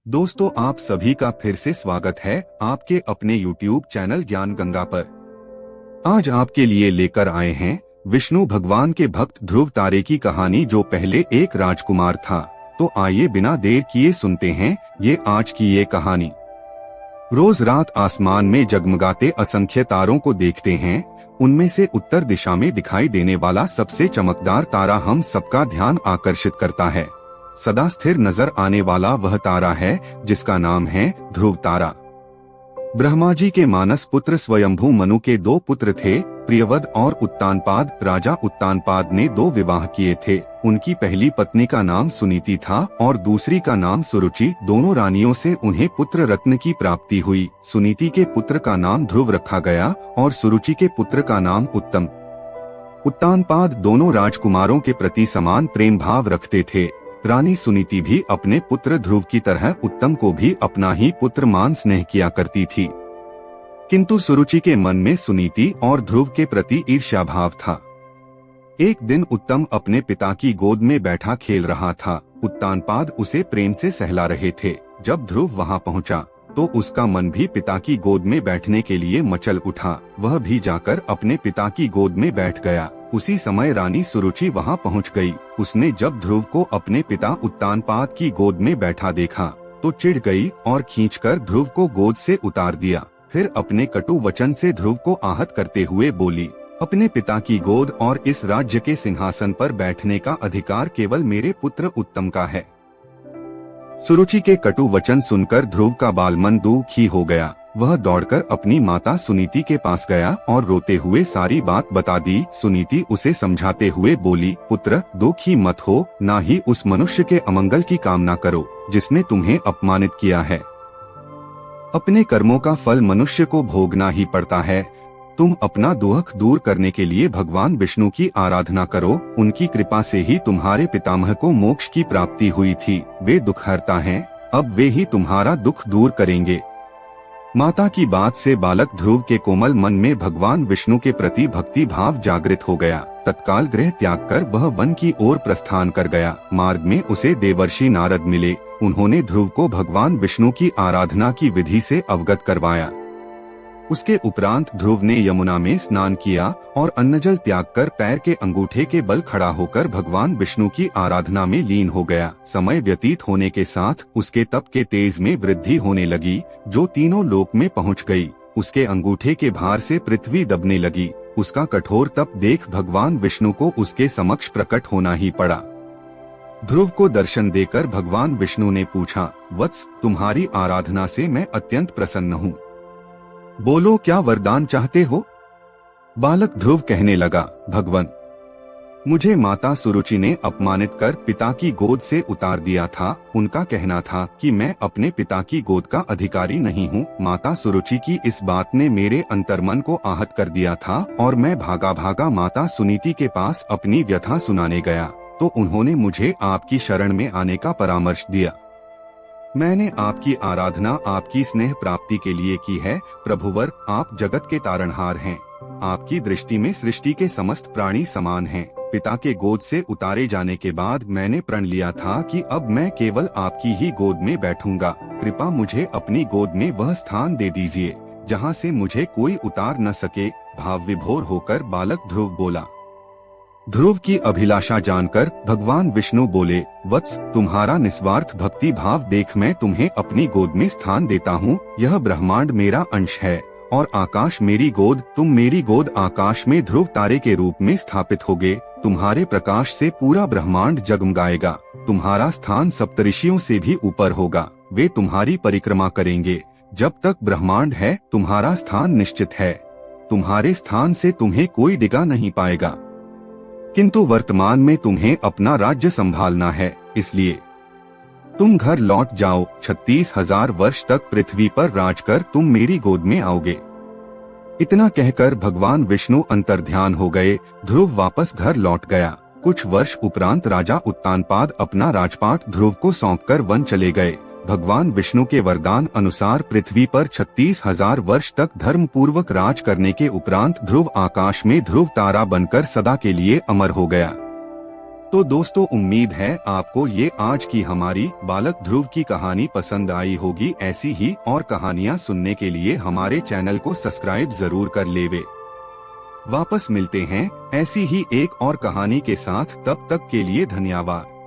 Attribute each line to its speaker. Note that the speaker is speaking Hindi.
Speaker 1: दोस्तों, आप सभी का फिर से स्वागत है आपके अपने YouTube चैनल ज्ञान गंगा पर। आज आपके लिए लेकर आए हैं विष्णु भगवान के भक्त ध्रुव तारे की कहानी, जो पहले एक राजकुमार था। तो आइए बिना देर किए सुनते हैं ये आज की ये कहानी। रोज रात आसमान में जगमगाते असंख्य तारों को देखते हैं। उनमें से उत्तर दिशा में दिखाई देने वाला सबसे चमकदार तारा हम सबका ध्यान आकर्षित करता है। सदा स्थिर नजर आने वाला वह तारा है जिसका नाम है ध्रुव तारा। ब्रह्मा जी के मानस पुत्र स्वयंभू मनु के दो पुत्र थे, प्रियवद और उत्तानपाद। राजा उत्तानपाद ने दो विवाह किए थे। उनकी पहली पत्नी का नाम सुनीति था और दूसरी का नाम सुरुचि। दोनों रानियों से उन्हें पुत्र रत्न की प्राप्ति हुई। सुनीति के पुत्र का नाम ध्रुव रखा गया और सुरुचि के पुत्र का नाम उत्तम। उत्तानपाद दोनों राजकुमारों के प्रति समान प्रेम भाव रखते थे। रानी सुनीति भी अपने पुत्र ध्रुव की तरह उत्तम को भी अपना ही पुत्र मान स्नेह किया करती थी। किंतु सुरुचि के मन में सुनीति और ध्रुव के प्रति ईर्ष्या भाव था। एक दिन उत्तम अपने पिता की गोद में बैठा खेल रहा था। उत्तानपाद उसे प्रेम से सहला रहे थे। जब ध्रुव वहां पहुंचा तो उसका मन भी पिता की गोद में बैठने के लिए मचल उठा। वह भी जाकर अपने पिता की गोद में बैठ गया। उसी समय रानी सुरुचि वहां पहुंच गई। उसने जब ध्रुव को अपने पिता उत्तानपाद की गोद में बैठा देखा तो चिढ़ गई और खींचकर ध्रुव को गोद से उतार दिया। फिर अपने कटु वचन से ध्रुव को आहत करते हुए बोली, अपने पिता की गोद और इस राज्य के सिंहासन पर बैठने का अधिकार केवल मेरे पुत्र उत्तम का है। सुरुचि के कटु वचन सुनकर ध्रुव का बालमन दुखी हो गया। वह दौड़कर अपनी माता सुनीति के पास गया और रोते हुए सारी बात बता दी। सुनीति उसे समझाते हुए बोली, पुत्र दुखी मत हो, ना ही उस मनुष्य के अमंगल की कामना करो जिसने तुम्हें अपमानित किया है। अपने कर्मों का फल मनुष्य को भोगना ही पड़ता है। तुम अपना दुख दूर करने के लिए भगवान विष्णु की आराधना करो। उनकी कृपा से ही तुम्हारे पितामह को मोक्ष की प्राप्ति हुई थी। वे दुखहर्ता हैं, अब वे ही तुम्हारा दुख दूर करेंगे। माता की बात से बालक ध्रुव के कोमल मन में भगवान विष्णु के प्रति भक्ति भाव जागृत हो गया। तत्काल गृह त्याग कर वह वन की ओर प्रस्थान कर गया। मार्ग में उसे देवर्षि नारद मिले। उन्होंने ध्रुव को भगवान विष्णु की आराधना की विधि से अवगत करवाया। उसके उपरांत ध्रुव ने यमुना में स्नान किया और अन्नजल त्याग कर पैर के अंगूठे के बल खड़ा होकर भगवान विष्णु की आराधना में लीन हो गया। समय व्यतीत होने के साथ उसके तप के तेज में वृद्धि होने लगी, जो तीनों लोक में पहुंच गई। उसके अंगूठे के भार से पृथ्वी दबने लगी। उसका कठोर तप देख भगवान विष्णु को उसके समक्ष प्रकट होना ही पड़ा। ध्रुव को दर्शन देकर भगवान विष्णु ने पूछा, वत्स, तुम्हारी आराधना से मैं अत्यंत प्रसन्न हूँ। बोलो, क्या वरदान चाहते हो? बालक ध्रुव कहने लगा, भगवान, मुझे माता सुरुचि ने अपमानित कर पिता की गोद से उतार दिया था। उनका कहना था कि मैं अपने पिता की गोद का अधिकारी नहीं हूँ। माता सुरुचि की इस बात ने मेरे अंतर्मन को आहत कर दिया था और मैं भागा भागा माता सुनीति के पास अपनी व्यथा सुनाने गया तो उन्होंने मुझे आपकी शरण में आने का परामर्श दिया। मैंने आपकी आराधना आपकी स्नेह प्राप्ति के लिए की है। प्रभुवर, आप जगत के तारणहार हैं। आपकी दृष्टि में सृष्टि के समस्त प्राणी समान हैं। पिता के गोद से उतारे जाने के बाद मैंने प्रण लिया था कि अब मैं केवल आपकी ही गोद में बैठूंगा। कृपा मुझे अपनी गोद में वह स्थान दे दीजिए जहां से मुझे कोई उतार न सके। भाव विभोर होकर बालक ध्रुव बोला। ध्रुव की अभिलाषा जानकर भगवान विष्णु बोले, वत्स, तुम्हारा निस्वार्थ भक्ति भाव देख मैं तुम्हें अपनी गोद में स्थान देता हूँ। यह ब्रह्मांड मेरा अंश है और आकाश मेरी गोद। तुम मेरी गोद आकाश में ध्रुव तारे के रूप में स्थापित होगे। तुम्हारे प्रकाश से पूरा ब्रह्मांड जगमगाएगा। तुम्हारा स्थान सप्तऋषियों से भी ऊपर होगा। वे तुम्हारी परिक्रमा करेंगे। जब तक ब्रह्मांड है तुम्हारा स्थान निश्चित है। तुम्हारे स्थान से तुम्हें कोई डिगा नहीं पाएगा। किंतु वर्तमान में तुम्हें अपना राज्य संभालना है, इसलिए तुम घर लौट जाओ। 36,000 वर्ष तक पृथ्वी पर राज कर तुम मेरी गोद में आओगे। इतना कहकर भगवान विष्णु अंतर्ध्यान हो गए। ध्रुव वापस घर लौट गया। कुछ वर्ष उपरांत राजा उत्तानपाद अपना राजपाट ध्रुव को सौंपकर वन चले गए। भगवान विष्णु के वरदान अनुसार पृथ्वी पर 36,000 वर्ष तक धर्म पूर्वक राज करने के उपरांत ध्रुव आकाश में ध्रुव तारा बनकर सदा के लिए अमर हो गया। तो दोस्तों, उम्मीद है आपको ये आज की हमारी बालक ध्रुव की कहानी पसंद आई होगी। ऐसी ही और कहानियाँ सुनने के लिए हमारे चैनल को सब्सक्राइब जरूर कर लेवे। वापस मिलते हैं ऐसी ही एक और कहानी के साथ, तब तक के लिए धन्यवाद।